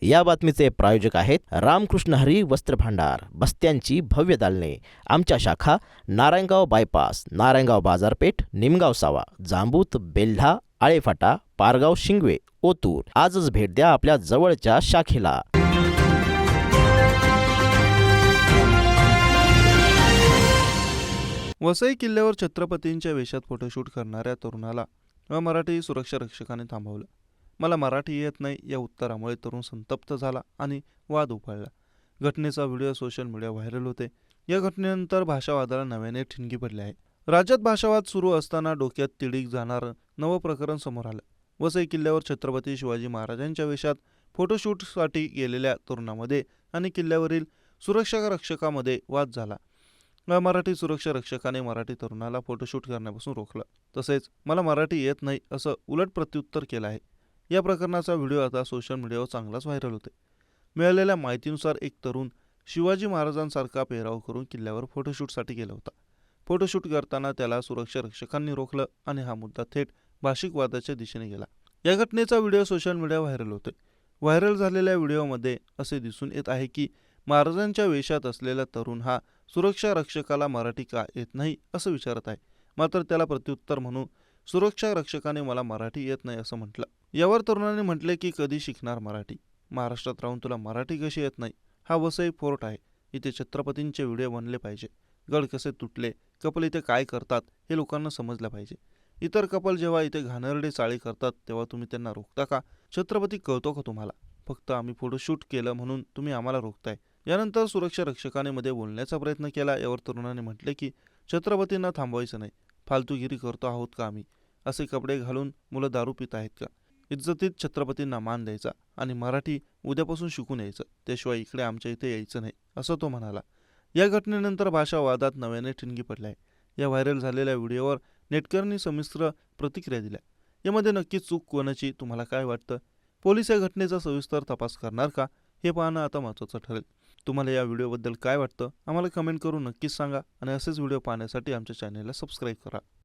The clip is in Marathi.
या बातमीचे प्रायोजक आहेत रामकृष्ण हरी वस्त्र भांडार, बस्त्यांची भव्य दालने. आमच्या शाखा नारायणगाव बायपास, नारायणगाव बाजारपेठ, निमगाव सावा, जांबूत, बेल्ढा, आळेफाटा, पारगाव, शिंगवे, ओतूर. आजच भेट द्या आपल्या जवळच्या शाखेला. वसई किल्ल्यावर छत्रपतींच्या वेशात फोटोशूट करणाऱ्या तरुणाला मराठी सुरक्षा रक्षकाने थांबवलं. मला मराठी येत नाही या उत्तरामुळे तरुण संतप्त झाला आणि वाद उफाळला. घटनेचा व्हिडिओ सोशल मीडिया व्हायरल होते. या घटनेनंतर भाषावादाला नव्याने ठिणगी पडली आहे. राज्यात भाषावाद सुरू असताना डोक्यात तिडीक जाणारं नवं प्रकरण समोर आलं. वसई किल्ल्यावर छत्रपती शिवाजी महाराजांच्या वेशात फोटोशूटसाठी गेलेल्या तरुणामध्ये आणि किल्ल्यावरील सुरक्षा रक्षकामध्ये वाद झाला. मराठी सुरक्षा रक्षकाने मराठी तरुणाला फोटोशूट करण्यापासून रोखलं. तसेच मला मराठी येत नाही असं उलट प्रत्युत्तर केलं आहे. या प्रकरणाचा व्हिडिओ आता सोशल मीडियावर चांगलाच व्हायरल होते. मिळालेल्या माहितीनुसार एक तरुण शिवाजी महाराजांसारखा पेहराव करून किल्ल्यावर फोटोशूटसाठी गेला होता. फोटोशूट करताना त्याला सुरक्षा रक्षकांनी रोखलं आणि हा मुद्दा थेट भाषिक वादाच्या दिशेने गेला. या घटनेचा व्हिडिओ सोशल मीडिया व्हायरल होते. व्हायरल झालेल्या व्हिडिओमध्ये असे दिसून येत आहे की महाराजांच्या वेशात असलेला तरुण हा सुरक्षा रक्षकाला मराठी का येत नाही असं विचारत आहे. मात्र त्याला प्रत्युत्तर म्हणून सुरक्षा रक्षकाने मला मराठी येत नाही असं म्हटलं. यावर तरुणाने म्हटले की कधी शिकणार मराठी? महाराष्ट्रात राहून तुला मराठी कशी येत नाही? हा वसई फोर्ट आहे. इथे छत्रपतींचे व्हिडिओ बनले पाहिजे. गड कसे तुटले, कपल इथे काय करतात हे लोकांना समजलं पाहिजे. इतर कपल जेव्हा इथे घाणेरडे चाळी करतात तेव्हा तुम्ही त्यांना रोखता का? छत्रपती कळतो का तुम्हाला? फक्त आम्ही फोटोशूट केलं म्हणून तुम्ही आम्हाला रोखताय. यानंतर सुरक्षा रक्षकाने मध्ये बोलण्याचा प्रयत्न केला. यावर तरुणाने म्हटले की छत्रपतींना थांबवायचं नाही. फालतूगिरी करतो आहोत का आम्ही? असे कपडे घालून मुलं दारू पित आहेत का? इज्जतीत छत्रपतींना मान द्यायचा आणि मराठी उद्यापासून शिकून यायचं. त्याशिवाय इकडे आमच्या इथे यायचं नाही असं तो म्हणाला. या घटनेनंतर भाषा वादात नव्याने ठिणगी पडली आहे. या व्हायरल झालेल्या व्हिडिओवर नेटकऱ्यांनी संमिश्र प्रतिक्रिया दिल्या. यामध्ये नक्की चूक कोणाची, तुम्हाला काय वाटतं? पोलीस या घटनेचा सविस्तर तपास करणार का हे पाहणं आता महत्त्वाचं ठरेल. तुम्हाला या व्हिडिओबद्दल काय वाटतं आम्हाला कमेंट करून नक्कीच सांगा आणि असेच व्हिडिओ पाहण्यासाठी आमच्या चॅनेलला सबस्क्राईब करा.